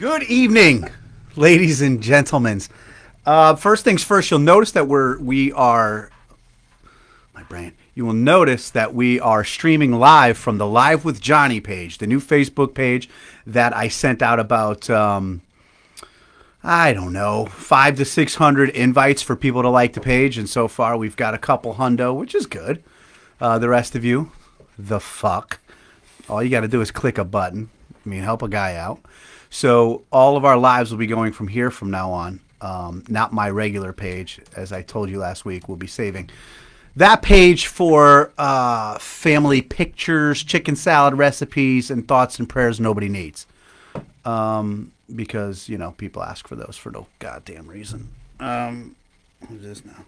Good evening, ladies and gentlemen. First things first, you'll notice that You will notice that we are streaming live from the Live with Johnny page, the new Facebook page that I sent out about, I don't know, 500 to 600 invites for people to like the page, and so far we've got a couple hundo, which is good. The rest of you, the fuck. All you got to do is click a button. I mean, help a guy out. So all of our lives will be going from here from now on. Not my regular page, as I told you last week. We'll be saving that page for family pictures, chicken salad recipes, and thoughts and prayers nobody needs. Because, you know, people ask for those for no goddamn reason. Who's this now?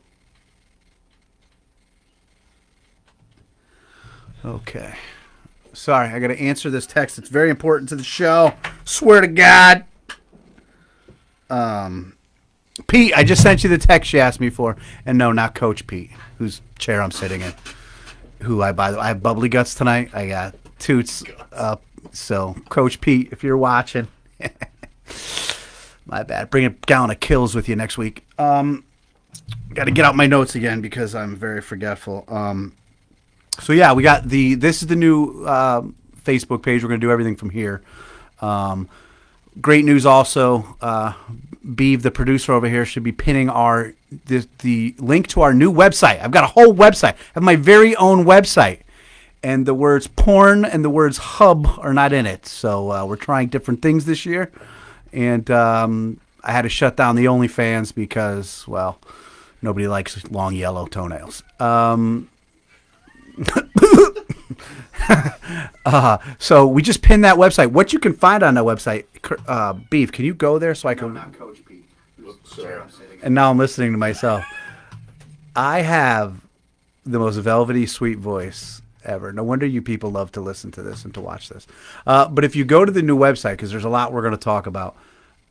Okay. Sorry, I got to answer this text. It's very important to the show. Swear to God. Pete, I just sent you the text you asked me for. And no, not Coach Pete, whose chair I'm sitting in. I have bubbly guts tonight. I got toots up. So, Coach Pete, if you're watching, my bad. Bring a gallon of Kills with you next week. Got to get out my notes again because I'm very forgetful. So yeah, this is the new Facebook page. We're going to do everything from here. Great news also. Beeve, the producer over here, should be pinning the link to our new website. I've got a whole website. I have my very own website. And the words porn and the words hub are not in it. So we're trying different things this year. And I had to shut down the OnlyFans because, well, nobody likes long yellow toenails. So we just pinned that website. What you can find on that website, Beef, can you go there so I can? No, not Coach Pete. And now I'm listening to myself. I have the most velvety, sweet voice ever. No wonder you people love to listen to this and to watch this. But if you go to the new website, because there's a lot we're going to talk about.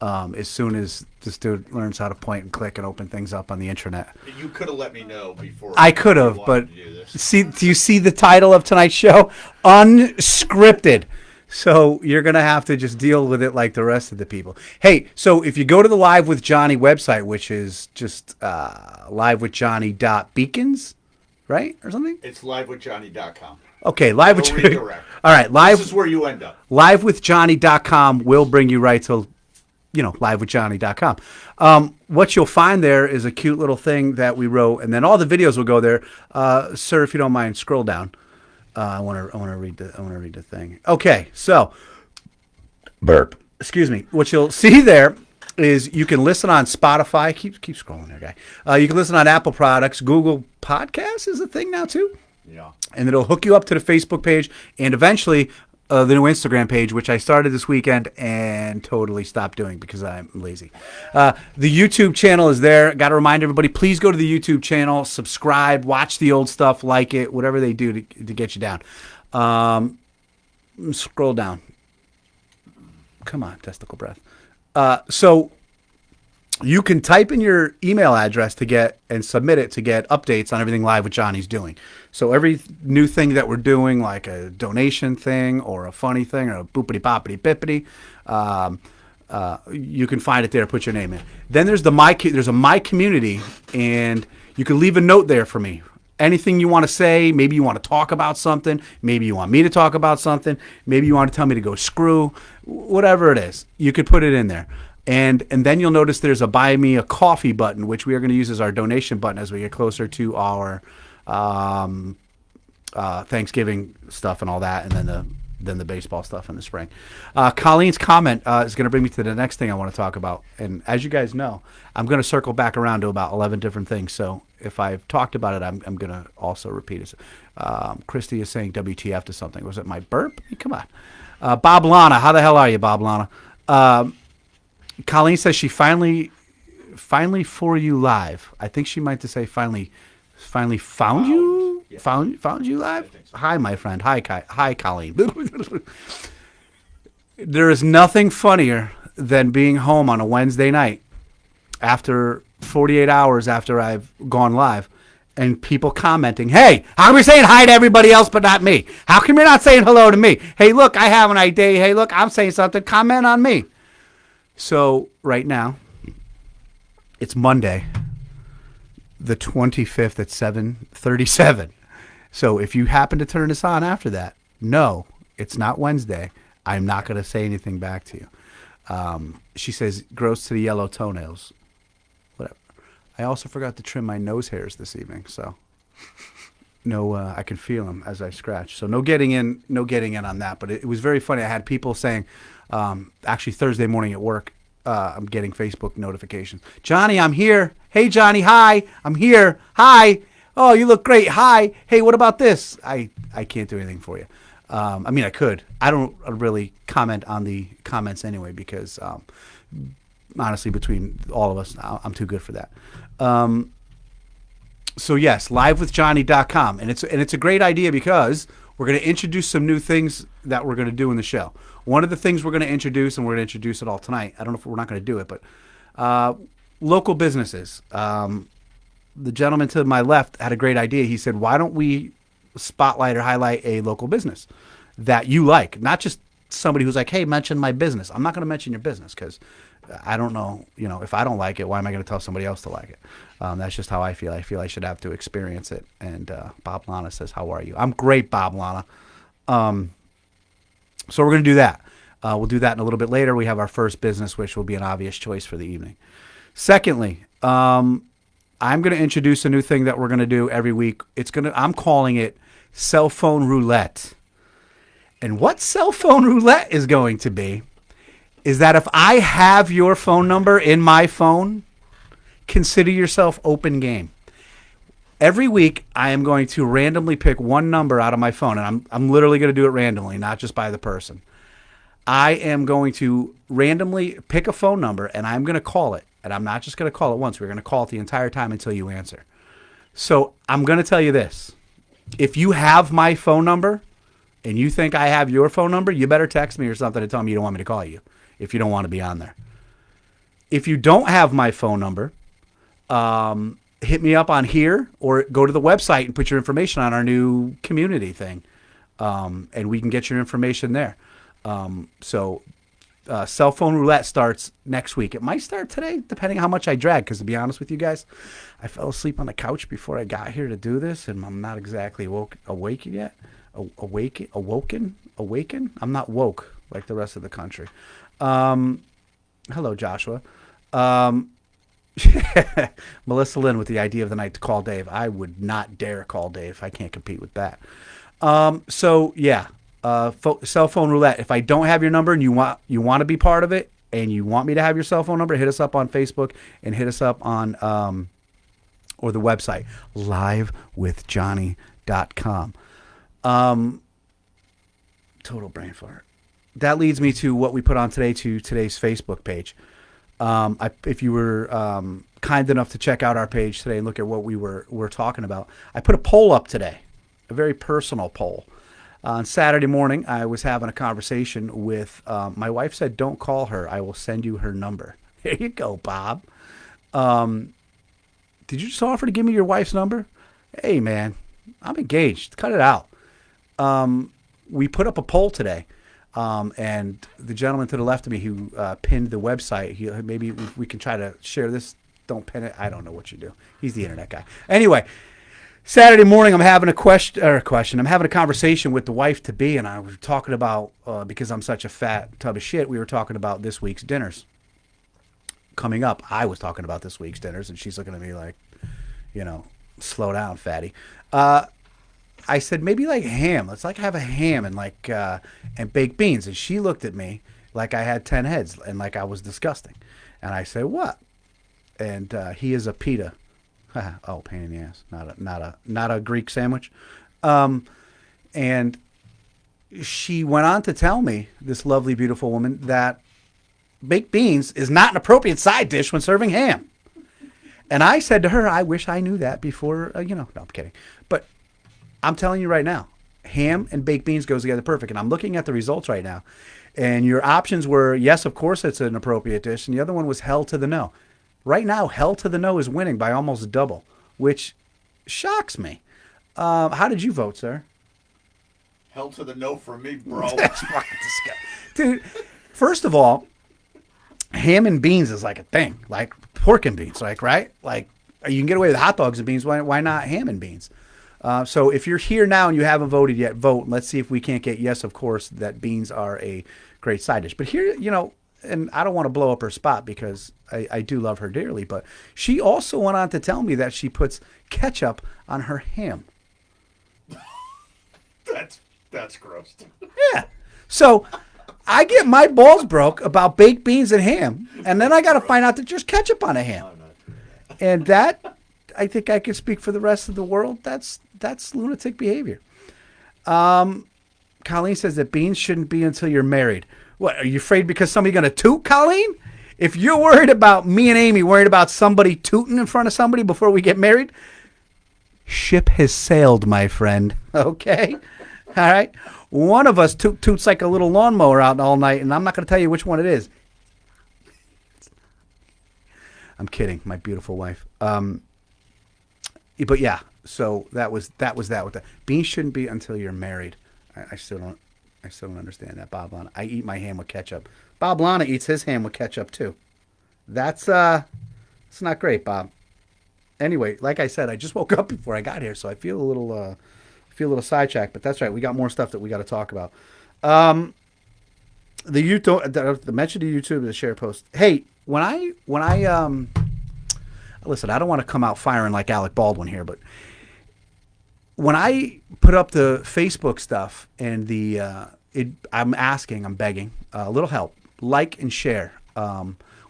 As soon as this dude learns how to point and click and open things up on the internet. You could have let me know before. I could have, but do you see the title of tonight's show? Unscripted. So you're going to have to just deal with it like the rest of the people. Hey, so if you go to the Live with Johnny website, which is just livewithjohnny.beacons, right? Or something? It's livewithjohnny.com. Okay, live with Johnny. All right, This is where you end up. Livewithjohnny.com will bring you right to livewithjohnny.com. What you'll find there is a cute little thing that we wrote, and then all the videos will go there. Sir, if you don't mind, scroll down. I want to read the thing. Okay, so burp. Excuse me. What you'll see there is you can listen on Spotify. Keep scrolling there, guy. You can listen on Apple products. Google Podcasts is a thing now too. Yeah. And it'll hook you up to the Facebook page, and eventually the new Instagram page, which I started this weekend and totally stopped doing because I'm lazy. The YouTube channel is there. Got to remind everybody, please go to the YouTube channel, subscribe, watch the old stuff, like it, whatever they do to get you down. Scroll down. Come on, testicle breath. So you can type in your email address and submit it to get updates on everything Live with Johnny's doing. So every new thing that we're doing, like a donation thing or a funny thing or a boopity poppity bippity, you can find it there. Put your name in. Then there's there's a My Community, and you can leave a note there for me. Anything you want to say, maybe you want to talk about something, maybe you want me to talk about something, maybe you want to tell me to go screw, whatever it is, you could put it in there. And then you'll notice there's a Buy Me a Coffee button, which we are going to use as our donation button as we get closer to our Thanksgiving stuff and all that, and then the baseball stuff in the spring. Colleen's comment is going to bring me to the next thing I want to talk about. And as you guys know, I'm going to circle back around to about 11 different things. So if I've talked about it, I'm going to also repeat it. Christy is saying WTF to something. Was it my burp? Come on. Bob Lana. How the hell are you, Bob Lana? Colleen says she finally for you live. I think she meant to say finally found you? Yeah. Found you live? So. Hi, my friend. Hi, Colleen. There is nothing funnier than being home on a Wednesday night after 48 hours after I've gone live and people commenting, hey, how come you're saying hi to everybody else but not me? How come you're not saying hello to me? Hey, look, I have an idea. Hey, look, I'm saying something. Comment on me. So right now, it's Monday, the 25th at 7:37. So if you happen to turn this on after that, no, it's not Wednesday. I'm not going to say anything back to you. She says, gross to the yellow toenails. Whatever. I also forgot to trim my nose hairs this evening, so no, I can feel them as I scratch. So no getting in on that. But it was very funny. I had people saying, actually Thursday morning at work, I'm getting Facebook notifications. Johnny, I'm here. Hey, Johnny, hi. I'm here. Hi. Oh, you look great. Hi. Hey, what about this? I can't do anything for you. I mean, I could. I don't really comment on the comments anyway because, honestly, between all of us, I'm too good for that. So yes, livewithjohnny.com. And it's a great idea because we're going to introduce some new things that we're going to do in the show. One of the things we're going to introduce, and we're going to introduce it all tonight. I don't know if we're not going to do it, but local businesses. The gentleman to my left had a great idea. He said, why don't we spotlight or highlight a local business that you like? Not just somebody who's like, hey, mention my business. I'm not going to mention your business because I don't know, if I don't like it, why am I going to tell somebody else to like it? That's just how I feel. I feel I should have to experience it. And Bob Lana says, how are you? I'm great, Bob Lana. So we're going to do that. We'll do that in a little bit later. We have our first business, which will be an obvious choice for the evening. Secondly, I'm going to introduce a new thing that we're going to do every week. I'm calling it cell phone roulette. And what cell phone roulette is going to be is that if I have your phone number in my phone, consider yourself open game. Every week, I am going to randomly pick one number out of my phone, and I'm literally going to do it randomly, not just by the person. I am going to randomly pick a phone number, and I'm going to call it. And I'm not just going to call it once. We're going to call it the entire time until you answer. So I'm going to tell you this. If you have my phone number and you think I have your phone number, you better text me or something to tell me you don't want me to call you if you don't want to be on there. If you don't have my phone number, hit me up on here or go to the website and put your information on our new community thing. And we can get your information there. Cell phone roulette starts next week. It might start today, depending on how much I drag. Because to be honest with you guys, I fell asleep on the couch before I got here to do this, and I'm not exactly awake yet. Awoken? I'm not woke like the rest of the country. Hello, Joshua. Melissa Lynn with the idea of the night to call Dave. I would not dare call Dave. I can't compete with that. Cell phone roulette. If I don't have your number and you want to be part of it and you want me to have your cell phone number, hit us up on Facebook and hit us up on or the website livewithjohnny.com. Total brain fart. That leads me to what we put on today's Facebook page. If you were kind enough to check out our page today and look at what we're talking about, I put a poll up today, a very personal poll. On Saturday morning, I was having a conversation with my wife. Said, "Don't call her. I will send you her number." There you go, Bob. Did you just offer to give me your wife's number? Hey, man, I'm engaged. Cut it out. We put up a poll today. And the gentleman to the left of me who pinned the website, maybe we can try to share this. Don't pin it. I don't know what you do. He's the internet guy. Anyway, Saturday morning, I'm having a question. I'm having a conversation with the wife-to-be, and I was talking about, because I'm such a fat tub of shit, we were talking about this week's dinners. Coming up, I was talking about this week's dinners, and she's looking at me like, slow down, fatty. I said, maybe like ham. Let's have a ham and and baked beans. And she looked at me like I had 10 heads and like I was disgusting. And I said, what? And he is a pita. Oh, pain in the ass. Not a Greek sandwich. And she went on to tell me, this lovely, beautiful woman, that baked beans is not an appropriate side dish when serving ham. And I said to her, I wish I knew that before, no, I'm kidding. But I'm telling you right now, ham and baked beans goes together perfect. And I'm looking at the results right now. And your options were, yes, of course it's an appropriate dish. And the other one was hell to the no. Right now, hell to the no is winning by almost double, which shocks me. How did you vote, sir? Hell to the no for me, bro. That's fucking disgusting. Dude, first of all, ham and beans is like a thing, like pork and beans, like, right? Like, you can get away with hot dogs and beans. Why not ham and beans? So if you're here now and you haven't voted yet, vote. Let's see if we can't get yes, of course, that beans are a great side dish. But here, and I don't want to blow up her spot because I do love her dearly, but she also went on to tell me that she puts ketchup on her ham. That's gross. Yeah. So I get my balls broke about baked beans and ham, and then I got to find out that there's ketchup on a ham. And that, I think I can speak for the rest of the world. That's lunatic behavior. Colleen says that beans shouldn't be until you're married. What, are you afraid because somebody's going to toot, Colleen? If you're worried about me and Amy, worried about somebody tooting in front of somebody before we get married, ship has sailed, my friend. Okay? All right? One of us toots like a little lawnmower out all night, and I'm not going to tell you which one it is. I'm kidding, my beautiful wife. But yeah, so that was that with that. Beans shouldn't be until you're married. I still don't understand that, Bob Lana. I eat my ham with ketchup. Bob Lana eats his ham with ketchup too. It's not great, Bob. Anyway, like I said, I just woke up before I got here, so I feel a little sidetracked. But that's right, we got more stuff that we got to talk about. The mention to YouTube, the share post. Hey, when I listen, I don't want to come out firing like Alec Baldwin here, but when I put up the Facebook stuff and I'm begging a little help, like and share.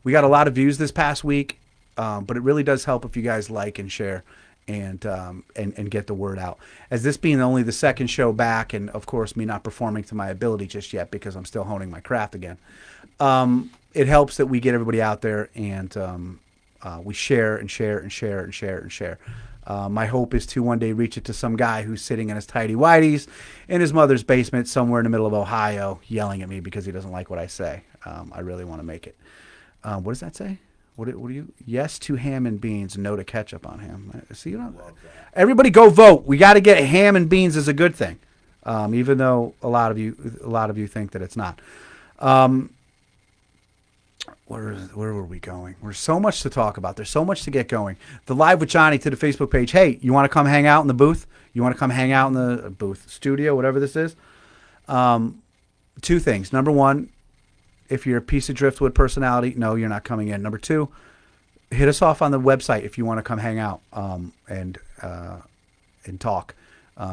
We got a lot of views this past week, but it really does help if you guys like and share and get the word out. As this being only the second show back, and of course me not performing to my ability just yet because I'm still honing my craft again. It helps that we get everybody out there and we share and share and share and share and share. My hope is to one day reach it to some guy who's sitting in his tighty whities in his mother's basement somewhere in the middle of Ohio yelling at me because he doesn't like what I say. I really want to make it. What does that say? What do you? Yes to ham and beans, no to ketchup on ham. See, everybody go vote. We got to get ham and beans as a good thing, even though a lot of you think that it's not. Where were we going? There's so much to talk about. There's so much to get going. The Live with Johnny to the Facebook page. Hey, you want to come hang out in the booth? You want to come hang out in the booth, studio, whatever this is? Two things. Number one, if you're a piece of driftwood personality, no, you're not coming in. Number two, hit us off on the website if you want to come hang out and talk.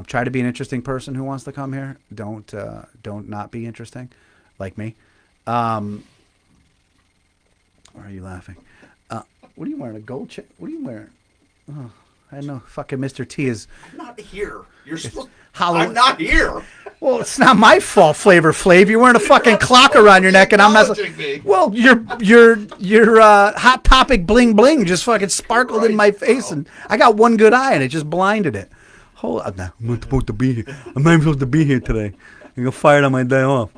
Try to be an interesting person who wants to come here. Don't not be interesting, like me. Why are you laughing? What are you wearing? A gold chain? What are you wearing? Oh, I know. Fucking Mr. T is. I'm not here. You're supposed. Halloween. I'm not here. Well, it's not my fault, Flavor Flav. You're wearing a fucking clock around your neck, and I'm not. Well, your Hot Topic bling bling just fucking sparkled in my face, and I got one good eye, and it just blinded it. Hold on, I'm not supposed to be here. I'm not even supposed to be here today. I got fired on my day off.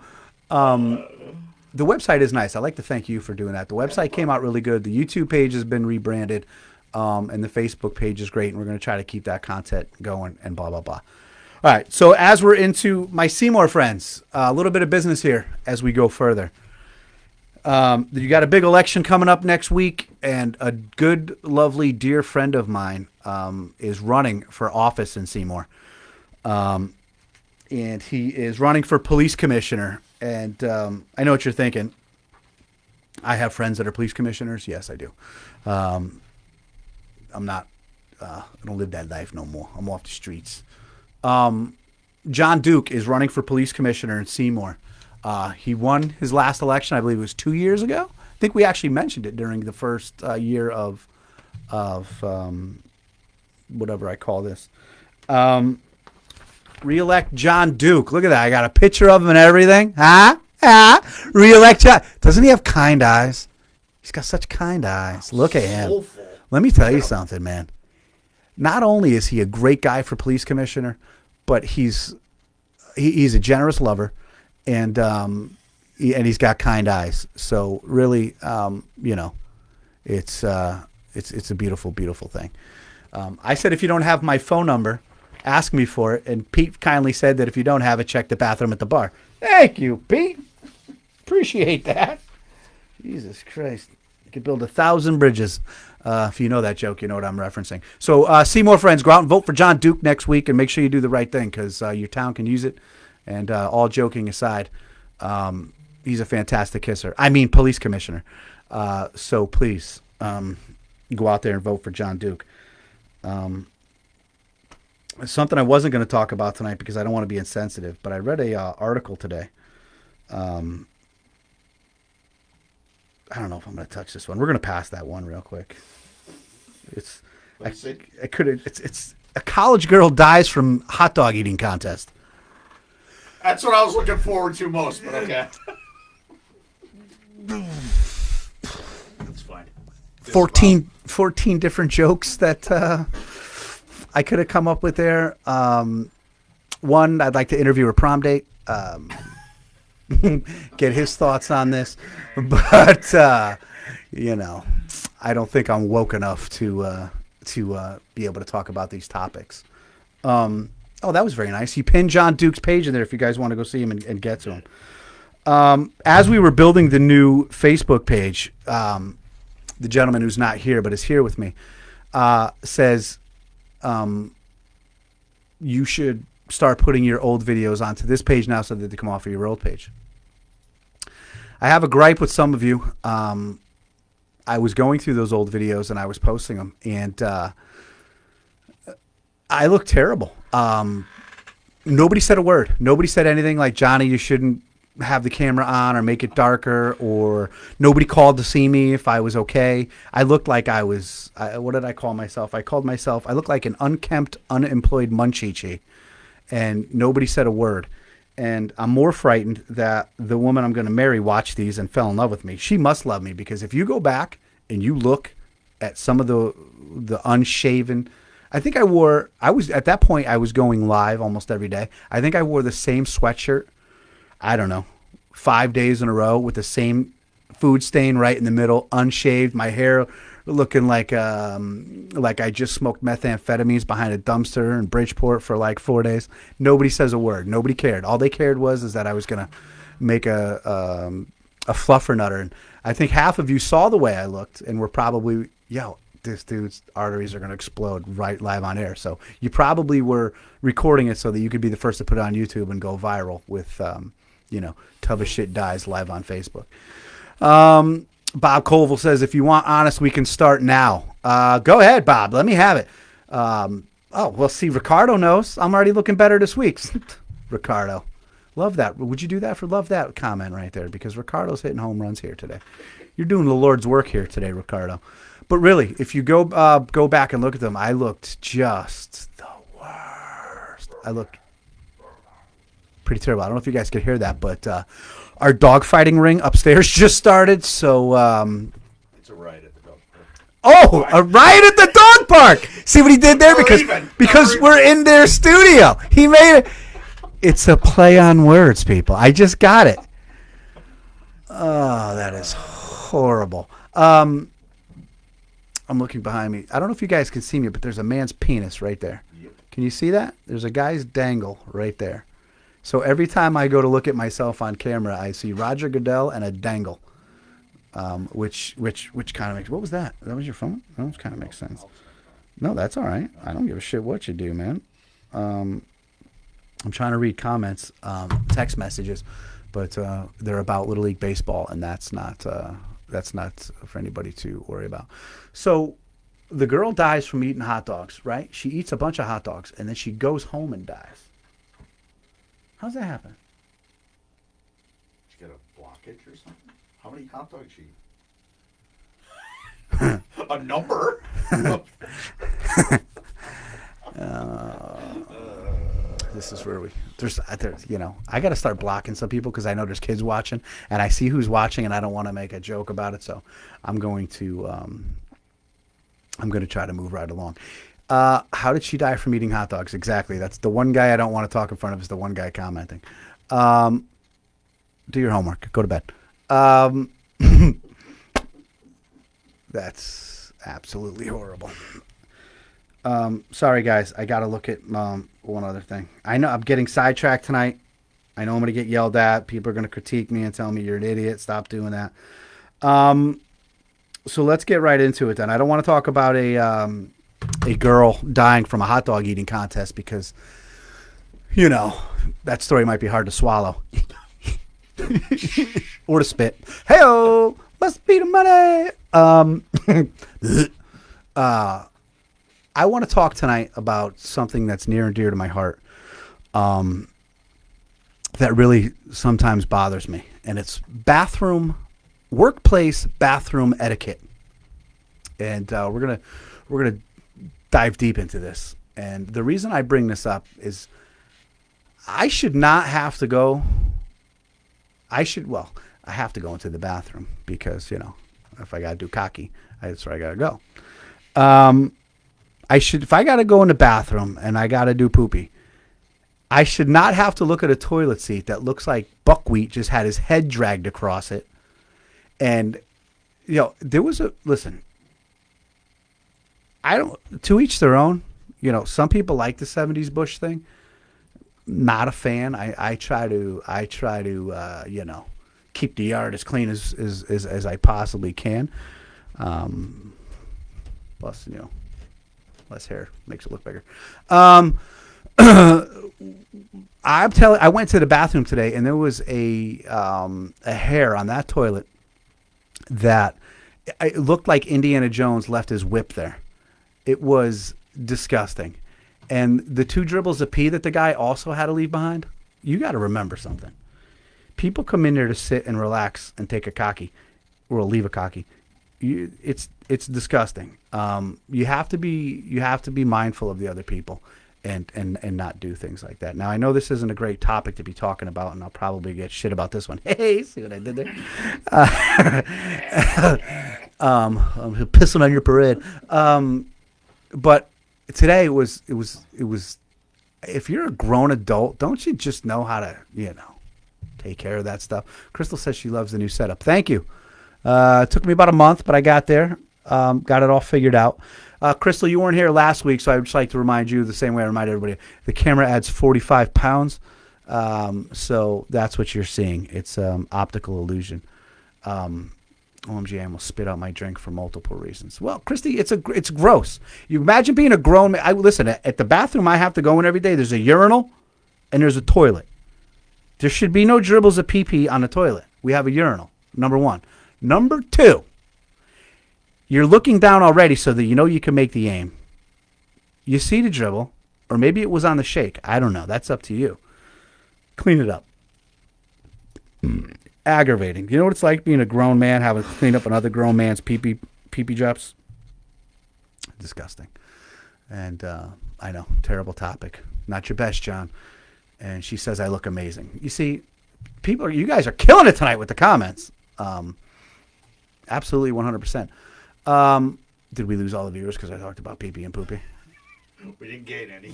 The website is nice. I'd like to thank you for doing that. The website came out really good. The YouTube page has been rebranded, and the Facebook page is great, and we're going to try to keep that content going and blah, blah, blah. All right, so as we're into my Seymour friends, a little bit of business here as we go further. You got a big election coming up next week, and a good, lovely, dear friend of mine is running for office in Seymour. And he is running for police commissioner. And I know what you're thinking. I have friends that are police commissioners. Yes, I do. I'm not. I don't live that life no more. I'm off the streets. John Duke is running for police commissioner in Seymour. He won his last election. I believe it was 2 years ago. I think we actually mentioned it during the first year of whatever I call this. Re-elect John Duke. Look at that. I got a picture of him and everything. Re-elect John. Doesn't he have kind eyes? He's got such kind eyes. Look at him. Soulful. Let me tell you something, man. Not only is he a great guy for police commissioner, but he's a generous lover, and he's got kind eyes. So really, it's a beautiful, beautiful thing. I said if you don't have my phone number, ask me for it, and Pete kindly said that if you don't have it, check the bathroom at the bar. Thank you, Pete. Appreciate that. Jesus Christ. You could build 1,000 bridges. If you know that joke, you know what I'm referencing. So see more friends. Go out and vote for John Duke next week and make sure you do the right thing because your town can use it. And all joking aside, he's a fantastic kisser. I mean, police commissioner. So please go out there and vote for John Duke. Something I wasn't going to talk about tonight because I don't want to be insensitive, but I read a article today. I don't know if I'm going to touch this one. We're going to pass that one real quick. It's a college girl dies from hot dog eating contest. That's what I was looking forward to most, but okay. That's fine. 14 different jokes that I could have come up with there. One, I'd like to interview her prom date. Get his thoughts on this. But, I don't think I'm woke enough to be able to talk about these topics. Oh, that was very nice. You pinned John Duke's page in there if you guys want to go see him and get to him. As we were building the new Facebook page, the gentleman who's not here but is here with me says you should start putting your old videos onto this page now so that they come off of your old page. I have a gripe with some of you. I was going through those old videos and I was posting them, and I look terrible. Nobody said a word. Nobody said anything like, Johnny, you shouldn't have the camera on or make it darker, or nobody called to see me if I was okay. I looked like I was, what did I call myself? I looked like an unkempt, unemployed munchie, and nobody said a word. And I'm more frightened that the woman I'm going to marry watched these and fell in love with me. She must love me, because if you go back and you look at some of the unshaven, I think I was at that point, I was going live almost every day. I think I wore the same sweatshirt, I don't know, 5 days in a row with the same food stain right in the middle, unshaved, my hair looking like I just smoked methamphetamines behind a dumpster in Bridgeport for like 4 days. Nobody says a word. Nobody cared. All they cared was that I was going to make a fluffernutter. And I think half of you saw the way I looked and were probably, this dude's arteries are going to explode right live on air. So you probably were recording it so that you could be the first to put it on YouTube and go viral with, Tub of Shit Dies live on Facebook. Bob Colville says, if you want honest, we can start now. Go ahead, Bob. Let me have it. See, Ricardo knows. I'm already looking better this week. Ricardo. Love that. Would you do that love that comment right there? Because Ricardo's hitting home runs here today. You're doing the Lord's work here today, Ricardo. But really, if you go back and look at them, I looked just the worst. I looked pretty terrible. I don't know if you guys could hear that, but our dogfighting ring upstairs just started, so... It's a riot at the dog park. Oh, a riot at the dog park! See what he did there? Because we're in their studio. He made it... It's a play on words, people. I just got it. Oh, that is horrible. I'm looking behind me. I don't know if you guys can see me, but there's a man's penis right there. Yep. Can you see that? There's a guy's dangle right there. So every time I go to look at myself on camera, I see Roger Goodell and a dangle, which kind of makes... What was that? That was your phone? That kind of makes sense. No, that's all right. I don't give a shit what you do, man. I'm trying to read comments, text messages, but they're about Little League Baseball, and that's not for anybody to worry about. So the girl dies from eating hot dogs, right? She eats a bunch of hot dogs, and then she goes home and dies. How's that happen? Did you get a blockage or something? How many hot dogs she eat? A number? This is where there's I got to start blocking some people because I know there's kids watching, and I see who's watching, and I don't want to make a joke about it, so I'm going to try to move right along. How did she die from eating hot dogs? Exactly. That's the one guy I don't want to talk in front of, is the one guy commenting. Do your homework. Go to bed. That's absolutely horrible. Sorry, guys. I got to look at one other thing. I know I'm getting sidetracked tonight. I know I'm going to get yelled at. People are going to critique me and tell me you're an idiot. Stop doing that. So let's get right into it then. I don't want to talk about a girl dying from a hot dog eating contest because, you know, that story might be hard to swallow. Or to spit. Hey-oh, must be the money. I want to talk tonight about something that's near and dear to my heart. That really sometimes bothers me, and it's workplace bathroom etiquette. And we're gonna dive deep into this. And the reason I bring this up is I should not have to go. I have to go into the bathroom because, you know, if I gotta do cocky, that's where I gotta go. If I gotta go in the bathroom and I gotta do poopy, I should not have to look at a toilet seat that looks like Buckwheat just had his head dragged across it. And, you know, to each their own. You know, some people like the 70s Bush thing. Not a fan. I try to you know, keep the yard as clean as I possibly can. Plus, you know, less hair makes it look bigger. I went to the bathroom today, and there was a hair on that toilet that it looked like Indiana Jones left his whip there. It was disgusting. And the 2 dribbles of pee that the guy also had to leave behind, you got to remember something. People come in there to sit and relax and take a cocky, or leave a cocky. It's disgusting. You have to be mindful of the other people. And not do things like that. Now, I know this isn't a great topic to be talking about, and I'll probably get shit about this one. Hey, see what I did there? I'm pissing on your parade. But today it was. If you're a grown adult, don't you just know how to, you know, take care of that stuff? Crystal says she loves the new setup. Thank you. It took me about a month, but I got there. Got it all figured out. Crystal, you weren't here last week, so I would just like to remind you the same way I remind everybody. The camera adds 45 pounds, so that's what you're seeing. It's optical illusion. OMG, I almost spit out my drink for multiple reasons. Well, Christy, it's gross. You imagine being a grown man. Listen, at the bathroom I have to go in every day, there's a urinal and there's a toilet. There should be no dribbles of pee-pee on the toilet. We have a urinal, number 1. Number 2. You're looking down already so that you know you can make the aim. You see the dribble, or maybe it was on the shake. I don't know. That's up to you. Clean it up. Aggravating. You know what it's like being a grown man, having to clean up another grown man's pee-pee drops? Disgusting. And I know, terrible topic. Not your best, John. And she says I look amazing. You see, you guys are killing it tonight with the comments. Absolutely 100%. Did we lose all the viewers because I talked about pee-pee and poopy? We didn't gain any.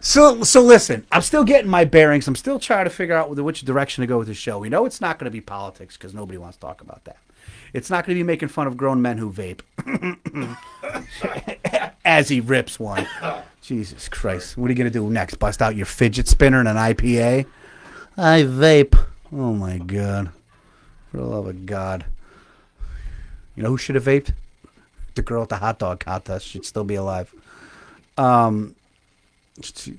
So listen, I'm still getting my bearings. I'm still trying to figure out which direction to go with the show. We know it's not going to be politics because nobody wants to talk about that. It's not going to be making fun of grown men who vape. As he rips one. Jesus Christ. What are you going to do next? Bust out your fidget spinner and an IPA? I vape. Oh, my God. For the love of God. You know who should have vaped? The girl at the hot dog contest. She'd still be alive. I see.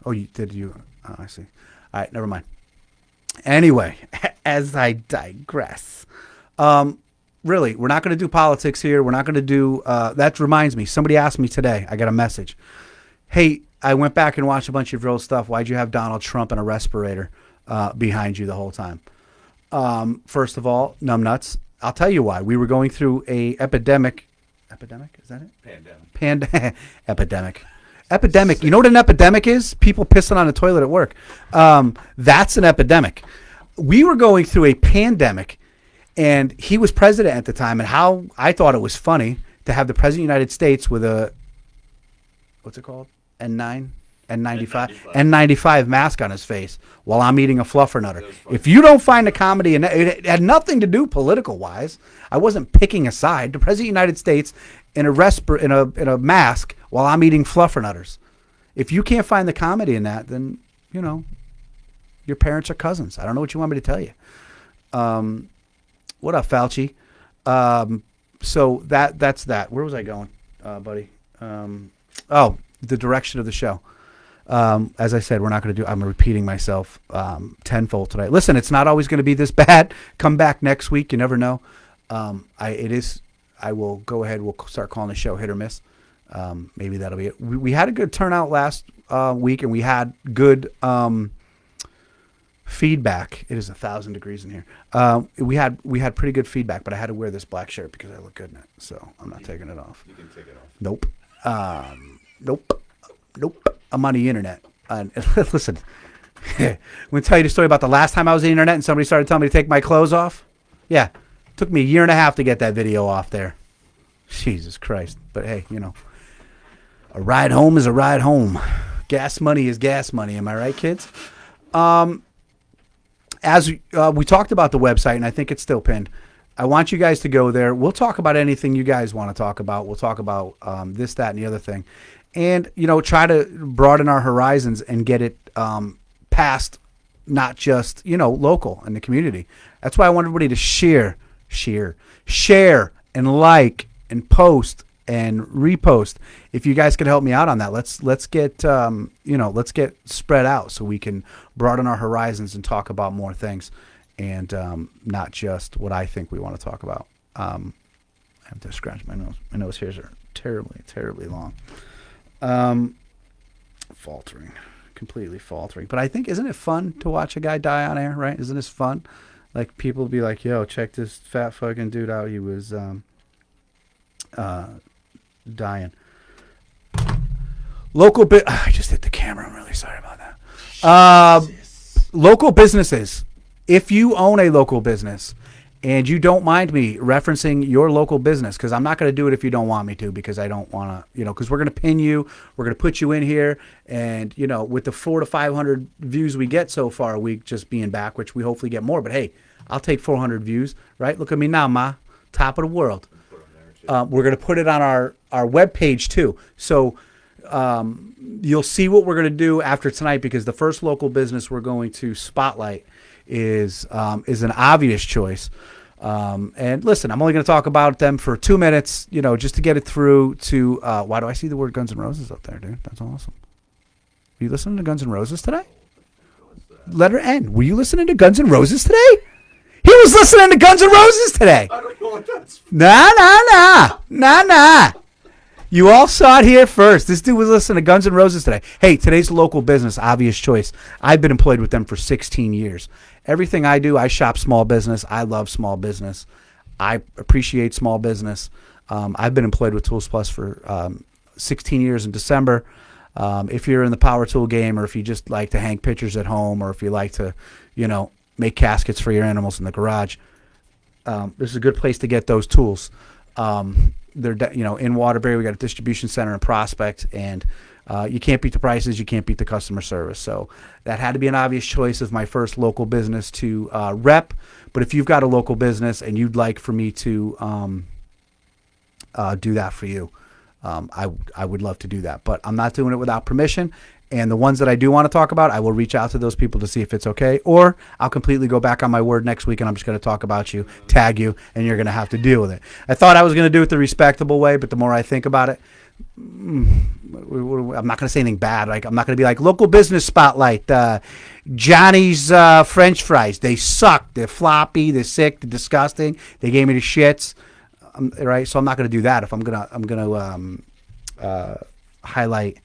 Oh, I see. All right, never mind. Anyway, as I digress. Really, we're not going to do politics here. We're not going to do... that reminds me. Somebody asked me today. I got a message. Hey, I went back and watched a bunch of your old stuff. Why'd you have Donald Trump in a respirator behind you the whole time? First of all, numbnuts. I'll tell you why. We were going through a epidemic. Epidemic? Is that it? Epidemic. Epidemic. You know what an epidemic is? People pissing on the toilet at work. That's an epidemic. We were going through a pandemic, and he was president at the time, and how I thought it was funny to have the president of the United States with a, what's it called? N95 mask on his face while I'm eating a fluffernutter. If you don't find the comedy in that, it had nothing to do political wise. I wasn't picking a side. The president of the United States in a mask while I'm eating fluffernutters. If you can't find the comedy in that, then you know your parents are cousins. I don't know what you want me to tell you. What up, Fauci? So that's that. Where was I going, buddy? The direction of the show. As I said, we're not going to do. I'm repeating myself tenfold today. Listen, it's not always going to be this bad. Come back next week. You never know. I will go ahead. We'll start calling the show hit or miss. Maybe that'll be it. We had a good turnout last week, and we had good feedback. It is 1,000 degrees in here. We had pretty good feedback, but I had to wear this black shirt because I look good in it. So I'm not taking it off. You can take it off. Nope. Nope. I'm on the internet. Listen, I'm going to tell you the story about the last time I was on the internet and somebody started telling me to take my clothes off. Yeah. It took me a year and a half to get that video off there. Jesus Christ. But hey, a ride home is a ride home. Gas money is gas money. Am I right, kids? As we talked about the website, and I think it's still pinned. I want you guys to go there. We'll talk about anything you guys want to talk about. We'll talk about this, that, and the other thing. And, try to broaden our horizons and get it past not just, local in the community. That's why I want everybody to share and like and post and repost. If you guys can help me out on that, let's get let's get spread out so we can broaden our horizons and talk about more things, and not just what I think we want to talk about. I have to scratch my nose. My nose hairs are terribly long. Faltering, completely faltering. But I think, isn't it fun to watch a guy die on air? Right? Isn't this fun? Like, people be like, "Yo, check this fat fucking dude out. He was dying." Local I just hit the camera. I'm really sorry about that. Local businesses. If you own a local business and you don't mind me referencing your local business, because I'm not going to do it if you don't want me to, because I don't want to, because we're going to pin you. We're going to put you in here. And, with the 400 to 500 views we get so far a week just being back, which we hopefully get more. But, hey, I'll take 400 views, right? Look at me now, Ma. Top of the world. We're going to put it on our webpage, too. So you'll see what we're going to do after tonight, because the first local business we're going to spotlight is an obvious choice. And listen, I'm only going to talk about them for 2 minutes, just to get it through to, why do I see the word Guns N' Roses up there, dude? That's awesome. Were you listening to Guns N' Roses today? Letter N. Were you listening to Guns N' Roses today? He was listening to Guns N' Roses today. I don't know what that's. Nah. You all saw it here first. This dude was listening to Guns N' Roses today. Hey, today's local business, obvious choice. I've been employed with them for 16 years. Everything I do, I shop small business. I love small business. I appreciate small business. I've been employed with Tools Plus for 16 years in December. If you're in the power tool game, or if you just like to hang pictures at home, or if you like to, make caskets for your animals in the garage, this is a good place to get those tools. They're in Waterbury. We got a distribution center in Prospect, and you can't beat the prices. You can't beat the customer service. So that had to be an obvious choice of my first local business to rep. But if you've got a local business and you'd like for me to do that for you, I would love to do that. But I'm not doing it without permission. And the ones that I do want to talk about, I will reach out to those people to see if it's okay. Or I'll completely go back on my word next week, and I'm just going to talk about you, tag you, and you're going to have to deal with it. I thought I was going to do it the respectable way, but the more I think about it, I'm not going to say anything bad. Like, I'm not going to be like, local business spotlight, Johnny's French fries. They suck. They're floppy. They're sick. They're disgusting. They gave me the shits. Right? So I'm not going to do that. If I'm going to highlight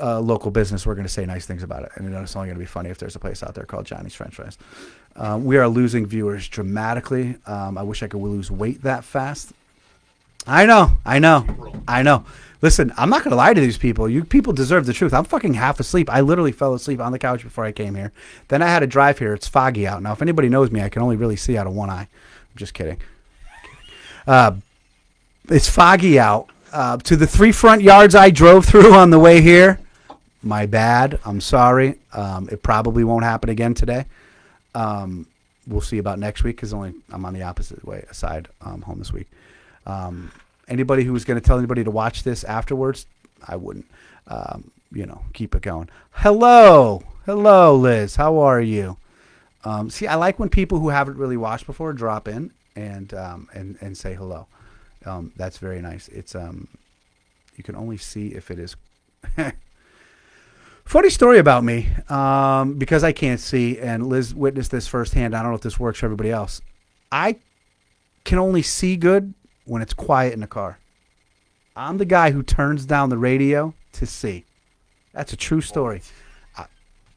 local business, we're going to say nice things about it. And it's only going to be funny if there's a place out there called Johnny's French Fries. We are losing viewers dramatically. I wish I could lose weight that fast. I know. Listen, I'm not going to lie to these people. You people deserve the truth. I'm fucking half asleep. I literally fell asleep on the couch before I came here. Then I had to drive here. It's foggy out. Now, if anybody knows me, I can only really see out of one eye. I'm just kidding. It's foggy out. To the 3 front yards I drove through on the way here, my bad. I'm sorry. It probably won't happen again today. We'll see about next week, because I'm on the opposite way side home this week. Anybody who was going to tell anybody to watch this afterwards, I wouldn't. Keep it going. Hello, Liz. How are you? See, I like when people who haven't really watched before drop in and say hello. That's very nice. It's you can only see if it is. Funny story about me, because I can't see, and Liz witnessed this firsthand. I don't know if this works for everybody else. I can only see good when it's quiet in the car. I'm the guy who turns down the radio to see. That's a true story.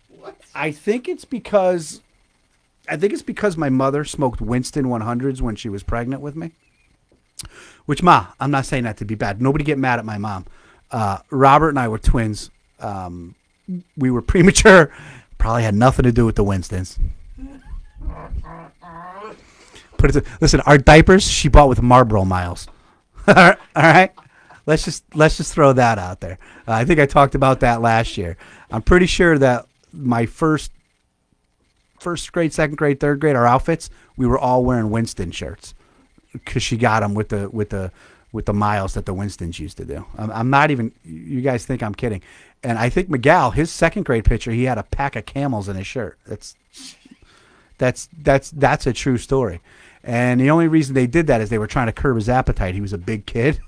What? I think it's because my mother smoked Winston 100s when she was pregnant with me. Which, Ma, I'm not saying that to be bad. Nobody get mad at my mom. Robert and I were twins. We were premature. Probably had nothing to do with the Winstons. Listen, our diapers she bought with Marlboro miles. All right, let's just throw that out there. I think I talked about that last year. I'm pretty sure that my first grade, second grade, third grade, our outfits, we were all wearing Winston shirts because she got them with the miles that the Winstons used to do. I'm not even. You guys think I'm kidding? And I think Miguel, his second grade picture, he had a pack of Camels in his shirt. That's a true story. And the only reason they did that is they were trying to curb his appetite. He was a big kid,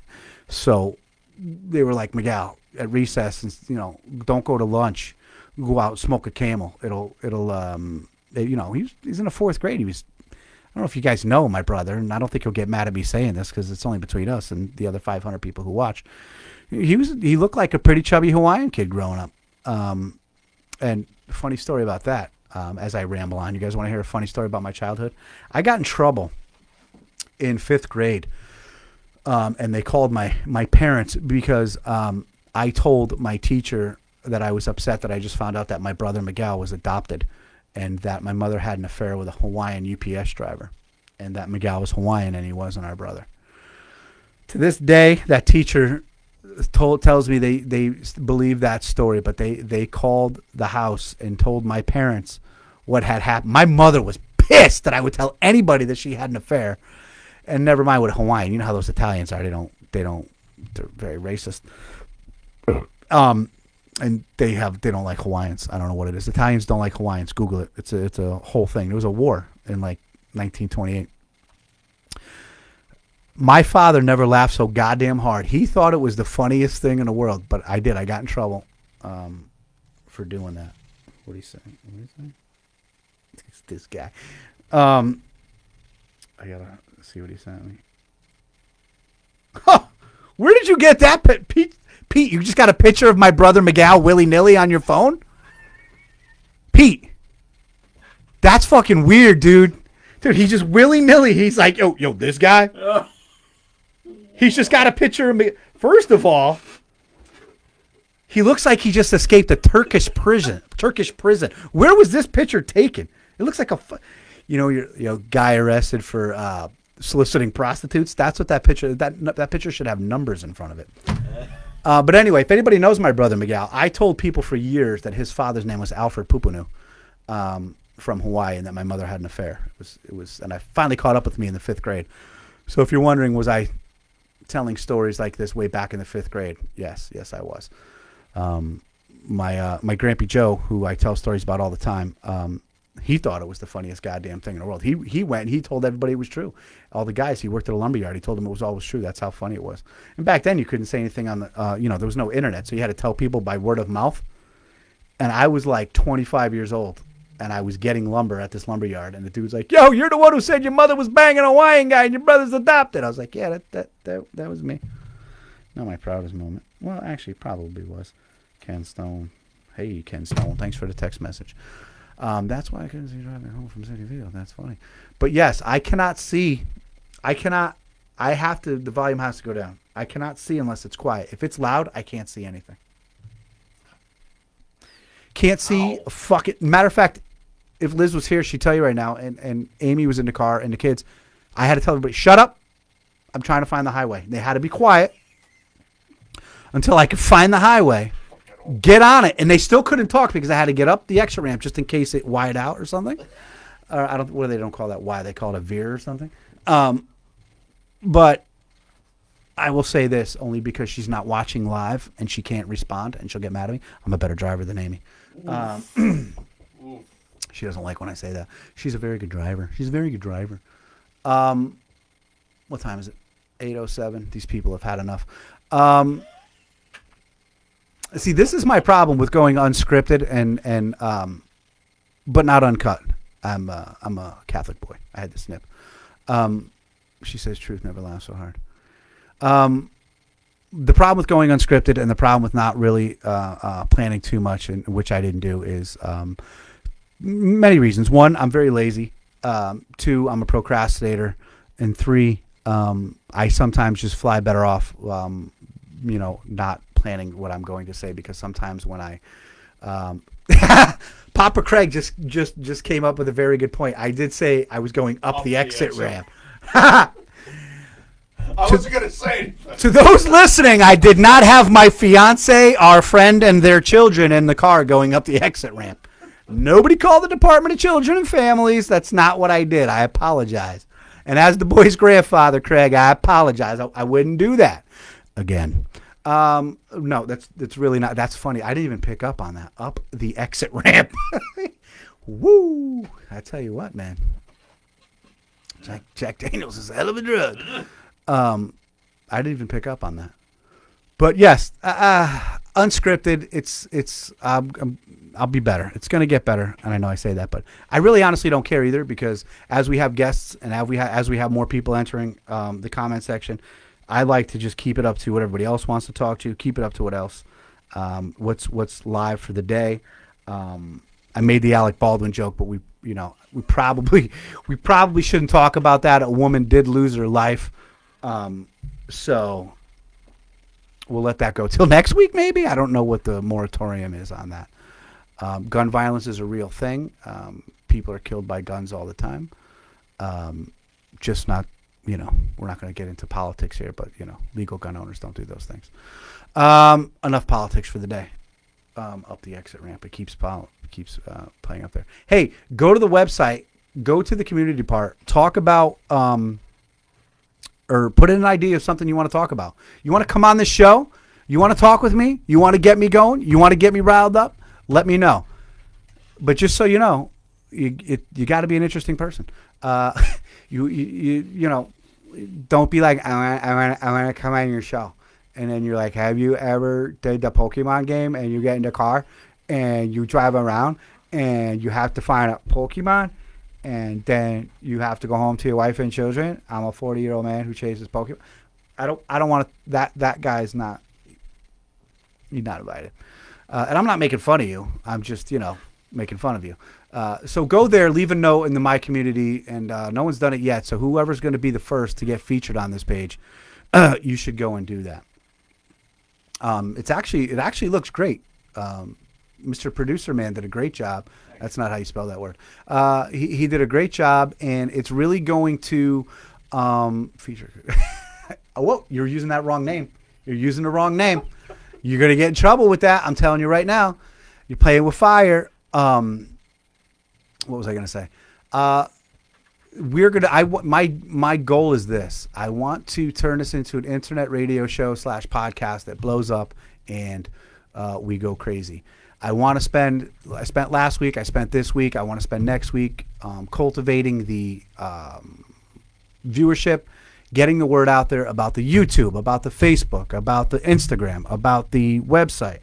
so they were like, Miguel, at recess, don't go to lunch. Go out, smoke a Camel. He's in the fourth grade. I don't know if you guys know my brother, and I don't think he'll get mad at me saying this because it's only between us and the other 500 people who watch. He looked like a pretty chubby Hawaiian kid growing up. And funny story about that. As I ramble on, you guys want to hear a funny story about my childhood? I got in trouble in fifth grade, and they called my parents because I told my teacher that I was upset that I just found out that my brother Miguel was adopted, and that my mother had an affair with a Hawaiian UPS driver, and that Miguel was Hawaiian and he wasn't our brother. To this day, that teacher tells me they believe that story, but they called the house and told my parents what had happened. My mother was pissed that I would tell anybody that she had an affair, and never mind with a Hawaiian. You know how those Italians are. They're very racist. And they don't like Hawaiians. I don't know what it is. Italians don't like Hawaiians. Google it. It's a whole thing. There was a war in like 1928. My father never laughed so goddamn hard. He thought it was the funniest thing in the world, but I did. I got in trouble for doing that. What are you saying? It's this guy. I gotta see what he sent me. Huh, where did you get that, Pete? Pete, you just got a picture of my brother Miguel willy-nilly on your phone? Pete, that's fucking weird, dude. Dude, he just willy-nilly. He's like, yo, this guy. He's just got a picture of me. First of all, he looks like he just escaped a Turkish prison. Where was this picture taken? It looks like a guy arrested for soliciting prostitutes. That's what that picture. That picture should have numbers in front of it. But anyway, if anybody knows my brother Miguel, I told people for years that his father's name was Alfred Pupunu, from Hawaii, and that my mother had an affair. It was, and I finally caught up with me in the fifth grade. So if you're wondering, was I telling stories like this way back in the fifth grade? Yes, I was. My Grampy Joe, who I tell stories about all the time, he thought it was the funniest goddamn thing in the world. He went and he told everybody it was true. All the guys, he worked at a lumberyard. He told them it was always true. That's how funny it was. And back then you couldn't say anything on the, there was no internet, so you had to tell people by word of mouth. And I was like 25 years old, and I was getting lumber at this lumberyard, and the dude's like, "Yo, you're the one who said your mother was banging a Hawaiian guy and your brother's adopted." I was like, "Yeah, that was me." Not my proudest moment. Well, actually, probably was. Ken Stone. Hey, Ken Stone. Thanks for the text message. That's why I couldn't see you driving home from City Field. That's funny. But yes, I cannot see. The volume has to go down. I cannot see unless it's quiet. If it's loud, I can't see anything. Can't see. Fuck it. Matter of fact, if Liz was here, she'd tell you right now, and Amy was in the car, and the kids, I had to tell everybody, shut up. I'm trying to find the highway. They had to be quiet until I could find the highway. Get on it, and they still couldn't talk because I had to get up the exit ramp just in case it wired out or something. They don't call that Y, they call it a veer or something. But I will say this only because she's not watching live and she can't respond and she'll get mad at me. I'm a better driver than Amy. She doesn't like when I say that. She's a very good driver. She's a very good driver. What time is it? 8:07. These people have had enough. See, this is my problem with going unscripted and but not uncut. I'm a Catholic boy. I had to snip. She says truth never laughs so hard. The problem with going unscripted and the problem with not really planning too much, and which I didn't do, is many reasons. One, I'm very lazy. Two, I'm a procrastinator. And three, I sometimes just fly better off, not planning what I'm going to say, because sometimes when I Papa Craig just came up with a very good point. I did say I was going up the exit ramp. I wasn't going to say anything. To those listening, I did not have my fiance, our friend, and their children in the car going up the exit ramp. Nobody called the Department of Children and Families. That's not what I did. I apologize. And as the boy's grandfather, Craig, I apologize. I wouldn't do that again. No, that's really not. That's funny. I didn't even pick up on that. Up the exit ramp. Woo! I tell you what, man. Jack Daniels is a hell of a drug. I didn't even pick up on that. But yes, unscripted. I'll be better. It's going to get better, and I know I say that, but I really honestly don't care either, because as we have guests and as we have more people entering the comment section, I like to just keep it up to what everybody else wants to talk to. Keep it up to what else, what's live for the day. I made the Alec Baldwin joke, but we probably shouldn't talk about that. A woman did lose her life, so we'll let that go till next week, maybe. I don't know what the moratorium is on that. Gun violence is a real thing. People are killed by guns all the time. Just not, we're not going to get into politics here, but, legal gun owners don't do those things. Enough politics for the day. Up the exit ramp. It keeps playing up there. Hey, go to the website, go to the community part, talk about, or put in an idea of something you want to talk about. You want to come on this show? You want to talk with me? You want to get me going? You want to get me riled up? Let me know. But just so you know, you got to be an interesting person. Don't be like, I want to come on your show. And then you're like, have you ever did the Pokemon game and you get in the car and you drive around and you have to find a Pokemon and then you have to go home to your wife and children? I'm a 40-year-old man who chases Pokemon. I don't want to, that guy's not, he's not invited. And I'm not making fun of you. I'm just, making fun of you. So go there, leave a note in the My Community, and no one's done it yet. So whoever's going to be the first to get featured on this page, you should go and do that. It actually looks great. Mr. Producer Man did a great job. That's not how you spell that word. He did a great job, and it's really going to feature. Oh, whoa, you're using that wrong name. You're using the wrong name. You're going to get in trouble with that. I'm telling you right now. You're playing with fire. What was I going to say? My goal is this. I want to turn this into an internet radio show / podcast that blows up and we go crazy. I spent last week, I spent this week, I want to spend next week cultivating the viewership, getting the word out there about the YouTube, about the Facebook, about the Instagram, about the website.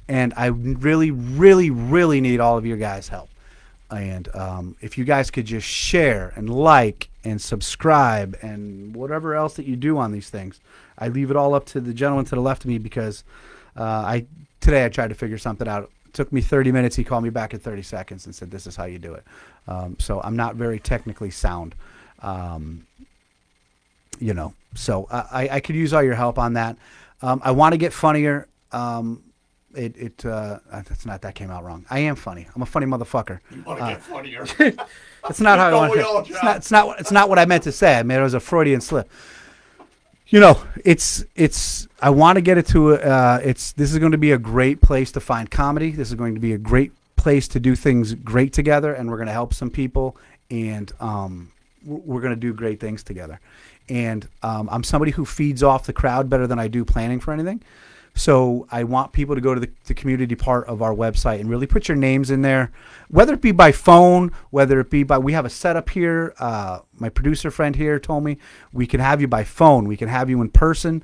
And I really, really, really need all of your guys' help. And if you guys could just share and like and subscribe and whatever else that you do on these things. I leave it all up to the gentleman to the left of me, because today I tried to figure something out. It took me 30 minutes. He called me back in 30 seconds and said, this is how you do it. So I'm not very technically sound. So I could use all your help on that. I want to get funnier. That's not, that came out wrong. I am funny. I'm a funny motherfucker. You want to get funnier. It's not how I want to. It's not what I meant to say. I mean, it was a Freudian slip. I want to get it to, this is going to be a great place to find comedy. This is going to be a great place to do things great together, and we're going to help some people, and we're going to do great things together. And I'm somebody who feeds off the crowd better than I do planning for anything. So I want people to go to the community part of our website and really put your names in there, whether it be by phone, whether it be by, we have a setup here. My producer friend here told me we can have you by phone. We can have you in person.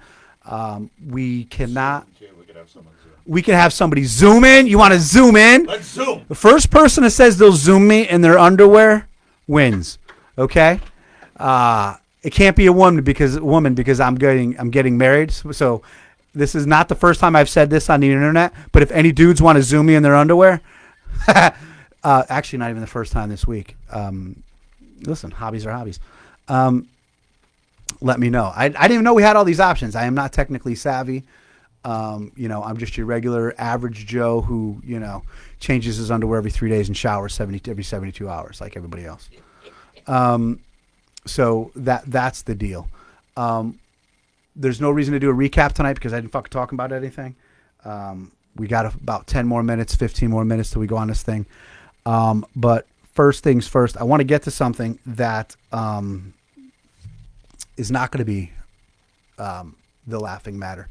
We cannot. We could have someone Zoom. We can have somebody Zoom in. You want to Zoom in? Let's Zoom. The first person that says they'll Zoom me in their underwear wins. Okay? It can't be a woman because I'm getting married. So this is not the first time I've said this on the internet. But if any dudes want to Zoom me in their underwear, actually not even the first time this week. Listen, hobbies are hobbies. Let me know. I didn't even know we had all these options. I am not technically savvy. I'm just your regular average Joe who, changes his underwear every 3 days and showers every 72 hours like everybody else. So that's the deal. There's no reason to do a recap tonight because I didn't fucking talk about anything. We got about 10 more minutes, 15 more minutes till we go on this thing. But first things first, I want to get to something that is not going to be the laughing matter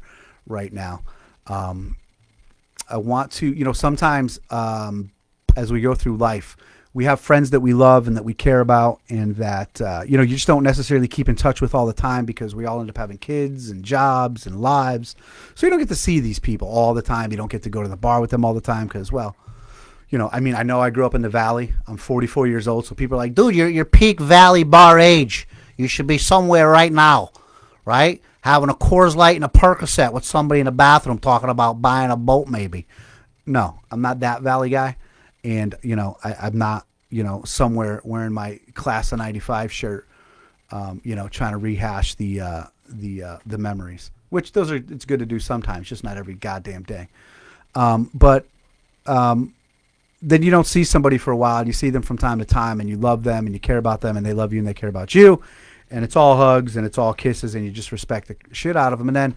right now. I want to, sometimes as we go through life, we have friends that we love and that we care about and that, you just don't necessarily keep in touch with all the time because we all end up having kids and jobs and lives. So you don't get to see these people all the time. You don't get to go to the bar with them all the time because, well, I know I grew up in the Valley. I'm 44 years old. So people are like, dude, you're peak Valley bar age. You should be somewhere right now, right? Having a Coors Light and a Percocet with somebody in the bathroom talking about buying a boat maybe. No, I'm not that Valley guy. And, I'm not, somewhere wearing my class of 95 shirt, trying to rehash the memories, which it's good to do sometimes, just not every goddamn day. But then you don't see somebody for a while. And you see them from time to time and you love them and you care about them and they love you and they care about you. And it's all hugs and it's all kisses and you just respect the shit out of them. And then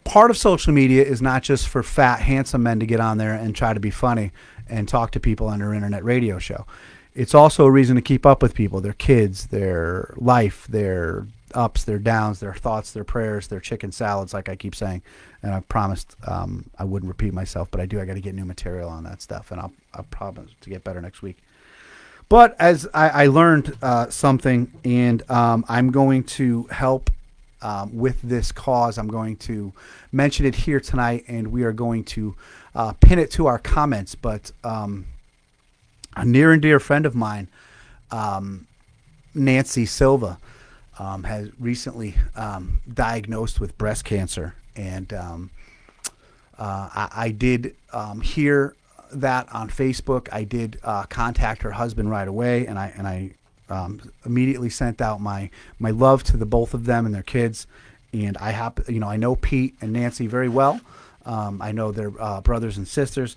part of social media is not just for fat, handsome men to get on there and try to be funny and talk to people on their internet radio show. It's also a reason to keep up with people, their kids, their life, their ups, their downs, their thoughts, their prayers, their chicken salads, like I keep saying. And I promised I wouldn't repeat myself, but I got to get new material on that stuff, and I'll promise to get better next week. But as I learned something, and I'm going to help with this cause. I'm going to mention it here tonight, and we are going to pin it to our comments. But a near and dear friend of mine, Nancy Silva, has recently diagnosed with breast cancer. And I did hear that on Facebook. I did contact her husband right away, and I immediately sent out my love to the both of them and their kids. And I know Pete and Nancy very well. I know their brothers and sisters.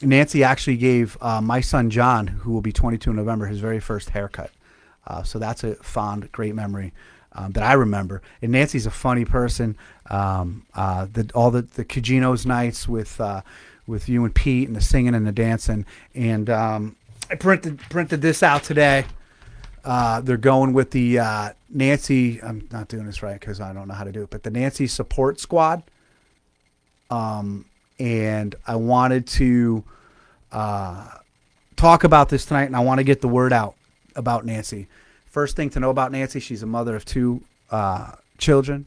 Nancy actually gave my son John, who will be 22 in November, his very first haircut. So that's a fond, great memory that I remember. And Nancy's a funny person. All the Cugino's nights with you and Pete and the singing and the dancing. And I printed this out today. They're going with the Nancy. I'm not doing this right because I don't know how to do it, but the Nancy Support Squad. And I wanted to talk about this tonight, and I want to get the word out about Nancy. First thing to know about Nancy, she's a mother of 2 children.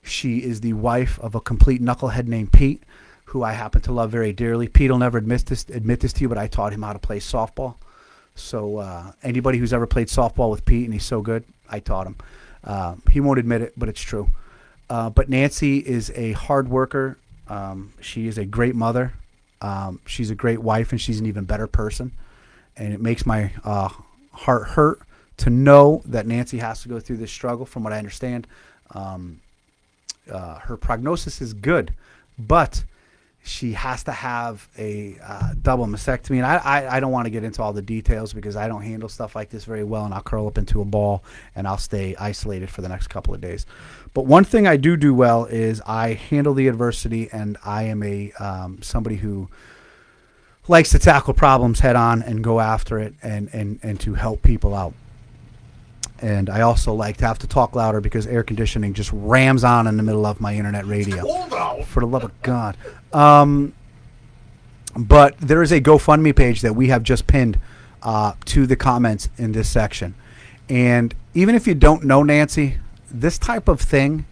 She is the wife of a complete knucklehead named Pete, who I happen to love very dearly. Pete will never admit this to you, but I taught him how to play softball. So anybody who's ever played softball with Pete, and he's so good, I taught him. He won't admit it, but it's true. But Nancy is a hard worker. She is a great mother. She's a great wife, and she's an even better person. And it makes my heart hurt to know that Nancy has to go through this struggle. From what I understand, her prognosis is good, but she has to have a double mastectomy. And I don't want to get into all the details because I don't handle stuff like this very well, and I'll curl up into a ball and I'll stay isolated for the next couple of days. But one thing I do well is I handle the adversity, and I am somebody who likes to tackle problems head on and go after it and to help people out. And I also like to have to talk louder because air conditioning just rams on in the middle of my internet radio. Hold on. For the love of God. But there is a GoFundMe page that we have just pinned to the comments in this section. And even if you don't know Nancy, this type of thing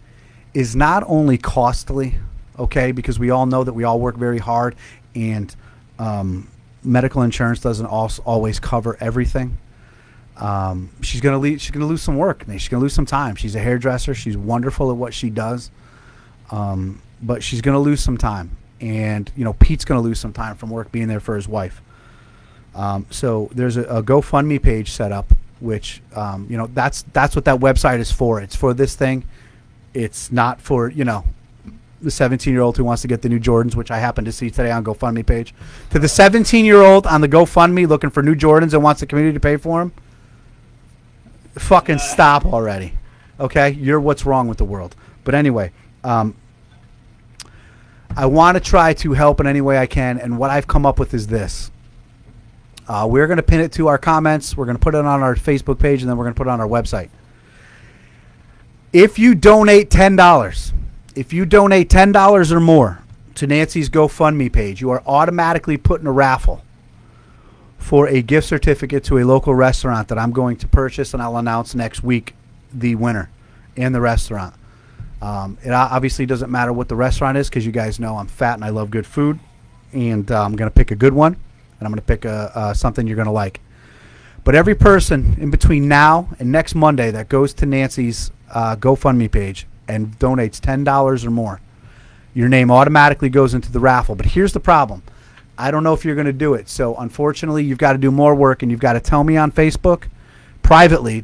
is not only costly, okay, because we all know that we all work very hard, and medical insurance doesn't always cover everything. She's gonna lose some work. She's gonna lose some time. She's a hairdresser. She's wonderful at what she does, but she's gonna lose some time. And Pete's gonna lose some time from work being there for his wife. So there's a GoFundMe page set up, which that's what that website is for. It's for this thing. It's not for the 17-year-old who wants to get the new Jordans, which I happened to see today on GoFundMe page. To the 17-year-old on the GoFundMe looking for new Jordans and wants the community to pay for them, fucking stop already. Okay? You're what's wrong with the world. But anyway, I want to try to help in any way I can, and what I've come up with is this. We're going to pin it to our comments. We're going to put it on our Facebook page, and then we're going to put it on our website. If you donate $10 or more to Nancy's GoFundMe page, you are automatically put in a raffle for a gift certificate to a local restaurant that I'm going to purchase, and I'll announce next week the winner and the restaurant. It obviously doesn't matter what the restaurant is because you guys know I'm fat and I love good food, and I'm going to pick a good one, and I'm going to pick something you're going to like. But every person in between now and next Monday that goes to Nancy's GoFundMe page and donates $10 or more, your name automatically goes into the raffle. But here's the problem. I don't know if you're going to do it. So unfortunately, you've got to do more work, and you've got to tell me on Facebook privately.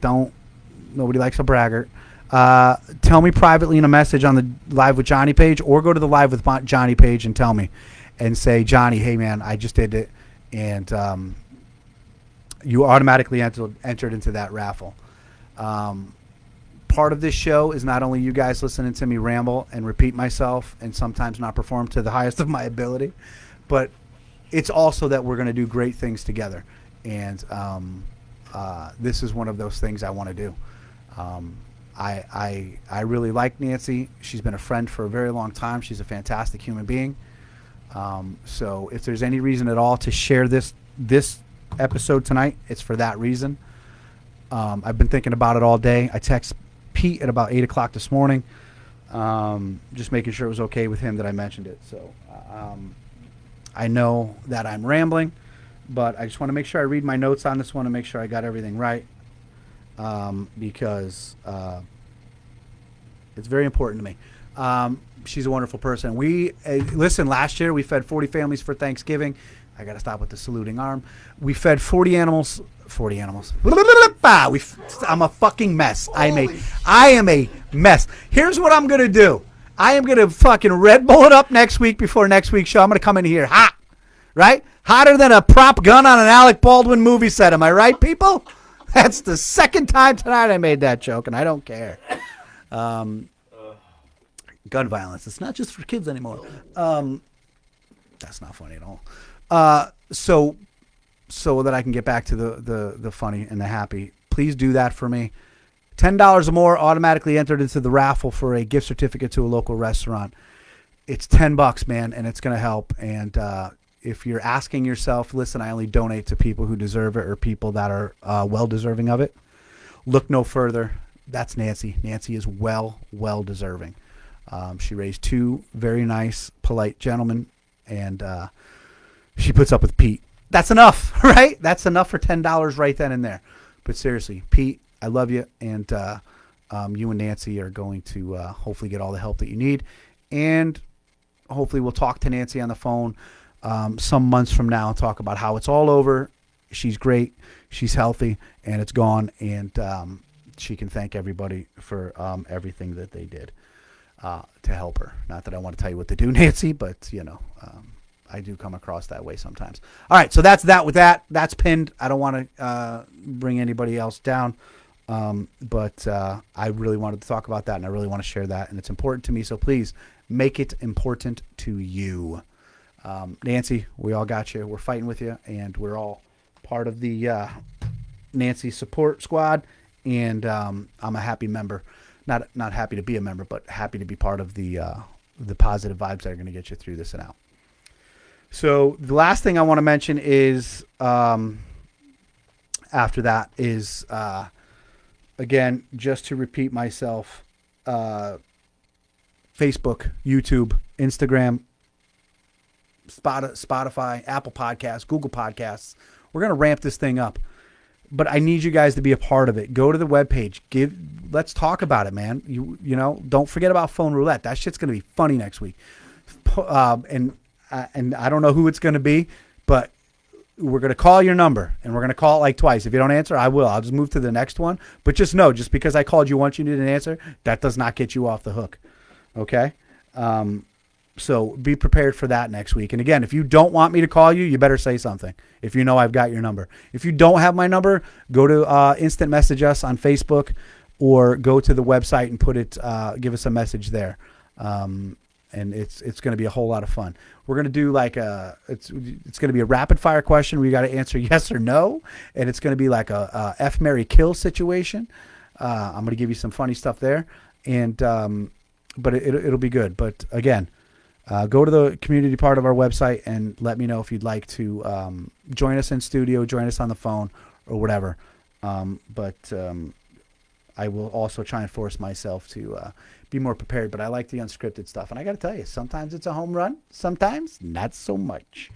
Nobody likes a braggart. Tell me privately in a message on the Live with Johnny page, or go to the Live with Johnny page and tell me and say, Johnny, hey man, I just did it. And you automatically entered into that raffle. Part of this show is not only you guys listening to me ramble and repeat myself and sometimes not perform to the highest of my ability, but it's also that we're going to do great things together. And this is one of those things I want to do. I really like Nancy. She's been a friend for a very long time. She's a fantastic human being. So if there's any reason at all to share this episode tonight, it's for that reason. I've been thinking about it all day. I text Pete at about 8 o'clock this morning, just making sure it was okay with him that I mentioned it. So I know that I'm rambling, but I just want to make sure I read my notes on this one and make sure I got everything right, because it's very important to me. She's a wonderful person. Listen, last year we fed 40 families for Thanksgiving. I got to stop with the saluting arm. We fed 40 animals. 40 animals. I'm a fucking mess. I am a mess. Here's what I'm going to do. I am going to fucking Red Bull it up next week before next week's show. I'm going to come in here hot, right? Hotter than a prop gun on an Alec Baldwin movie set. Am I right, people? That's the second time tonight I made that joke, and I don't care. Gun violence. It's not just for kids anymore. That's not funny at all. So that I can get back to the funny and the happy, please do that for me. $10 or more automatically entered into the raffle for a gift certificate to a local restaurant. It's $10, man, and it's going to help. And if you're asking yourself, listen, I only donate to people who deserve it or people that are well deserving of it, look no further. That's Nancy. Nancy is well deserving. She raised two very nice, polite gentlemen, and she puts up with Pete. That's enough, right? That's enough for $10 right then and there. But seriously, Pete, I love you, and you and Nancy are going to hopefully get all the help that you need, and hopefully we'll talk to Nancy on the phone some months from now and talk about how it's all over. She's great, she's healthy, and it's gone, and she can thank everybody for everything that they did to help her. Not that I want to tell you what to do, Nancy, but I do come across that way sometimes. All right, so that's that with that. That's pinned. I don't want to bring anybody else down, but I really wanted to talk about that, and I really want to share that, and it's important to me, so please make it important to you. Nancy, we all got you. We're fighting with you, and we're all part of the Nancy support squad, and I'm a happy member. Not happy to be a member, but happy to be part of the positive vibes that are going to get you through this and out. So the last thing I want to mention is after that is again, just to repeat myself, Facebook, YouTube, Instagram, Spotify, Apple Podcasts, Google Podcasts. We're going to ramp this thing up. But I need you guys to be a part of it. Go to the webpage. Let's talk about it, man. You know, don't forget about phone roulette. That shit's going to be funny next week. And I don't know who it's going to be, but we're going to call your number, and we're going to call it like twice. If you don't answer, I will. I'll just move to the next one. But just know, just because I called you once, you need an answer, that does not get you off the hook. Okay? So be prepared for that next week. And again, if you don't want me to call you, you better say something. If you know I've got your number. If you don't have my number, go to instant message us on Facebook, or go to the website and put it. Give us a message there. And it's going to be a whole lot of fun. We're going to do like it's going to be a rapid fire question where you got to answer yes or no, and it's going to be like a F, marry, kill situation. I'm going to give you some funny stuff there, and but it'll be good. But again. Go to the community part of our website and let me know if you'd like to join us in studio, join us on the phone, or whatever. But I will also try and force myself to be more prepared. But I like the unscripted stuff. And I got to tell you, sometimes it's a home run. Sometimes not so much.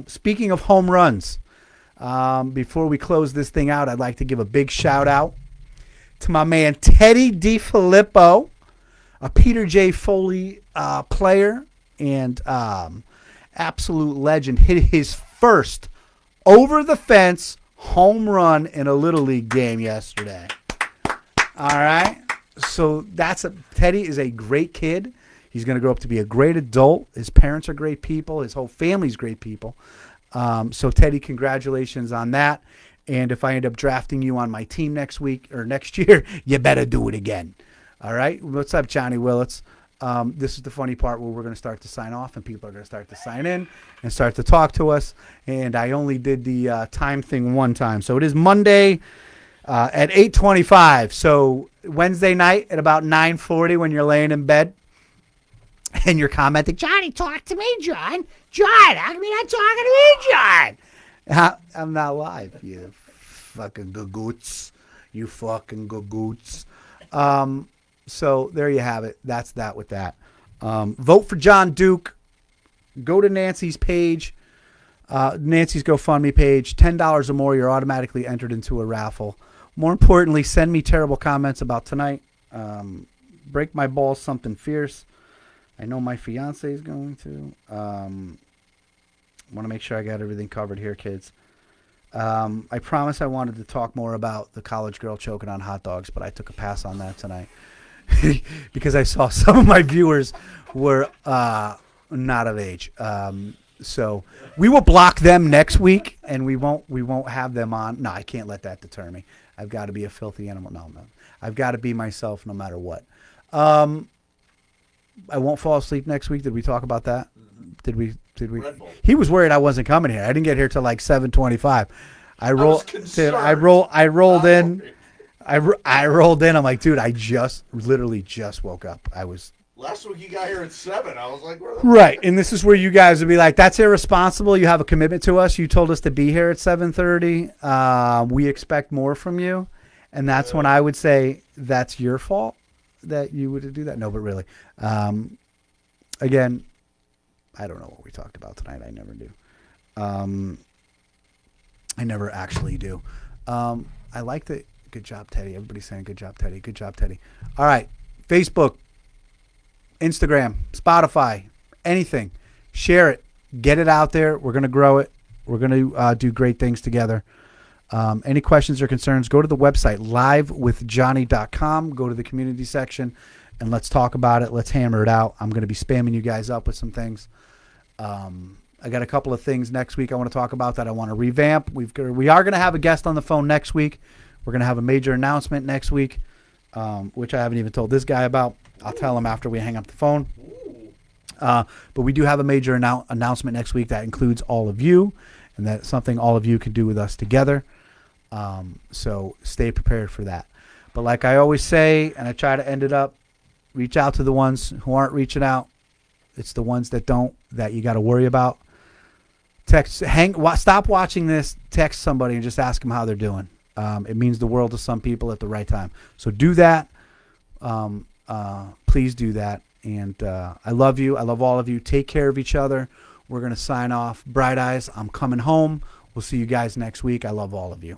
Speaking of home runs, before we close this thing out, I'd like to give a big shout out to my man Teddy DiFilippo, a Peter J. Foley player and absolute legend. Hit his first over-the-fence home run in a Little League game yesterday. All right? So Teddy is a great kid. He's going to grow up to be a great adult. His parents are great people. His whole family's great people. So, Teddy, congratulations on that. And if I end up drafting you on my team next week or next year, you better do it again. All right. What's up, Johnny Willits? This is the funny part where we're going to start to sign off and people are going to start to sign in and start to talk to us. And I only did the time thing one time. So it is Monday at 8:25. So Wednesday night at about 9:40 when you're laying in bed and you're commenting, Johnny, talk to me, John. John, how come you're not talking to me, John? I'm not live, you fucking gagoots. You fucking gagoots. So there you have it. That's that with that. Vote for John Duke. Go to Nancy's page, Nancy's GoFundMe page. $10 or more, you're automatically entered into a raffle. More importantly, send me terrible comments about tonight. Break my balls something fierce. I know my fiance is going to. Want to make sure I got everything covered here, kids. I promise I wanted to talk more about the college girl choking on hot dogs, but I took a pass on that tonight. Because I saw some of my viewers were not of age. So we will block them next week, and we won't have them on. No, I can't let that deter me. I've got to be a filthy animal. No. I've got to be myself no matter what. I won't fall asleep next week. Did we talk about that? Did we? He was worried I wasn't coming here. I didn't get here till like 7:25. I rolled in. I rolled in. I'm like, dude, I literally just woke up. Last week you got here at 7. I was like, where the right. And this is where you guys would be like, that's irresponsible. You have a commitment to us. You told us to be here at 7:30. We expect more from you. And that's when I would say that's your fault that you would do that. No, but really. Again, I don't know what we talked about tonight. I never do. I never actually do. I like the good job, Teddy. Everybody's saying good job, Teddy. Good job, Teddy. All right. Facebook, Instagram, Spotify, anything. Share it. Get it out there. We're going to grow it. We're going to do great things together. Any questions or concerns, go to the website, livewithjohnny.com. Go to the community section, and let's talk about it. Let's hammer it out. I'm going to be spamming you guys up with some things. I got a couple of things next week I want to talk about that I want to revamp. We are going to have a guest on the phone next week. We're going to have a major announcement next week, which I haven't even told this guy about. I'll tell him after we hang up the phone. But we do have a major announcement next week that includes all of you, and that's something all of you can do with us together. So stay prepared for that. But like I always say, and I try to end it up, reach out to the ones who aren't reaching out. It's the ones that don't that you got to worry about. Stop watching this. Text somebody and just ask them how they're doing. It means the world to some people at the right time. So do that. Please do that. And I love you. I love all of you. Take care of each other. We're going to sign off. Bright Eyes, I'm coming home. We'll see you guys next week. I love all of you.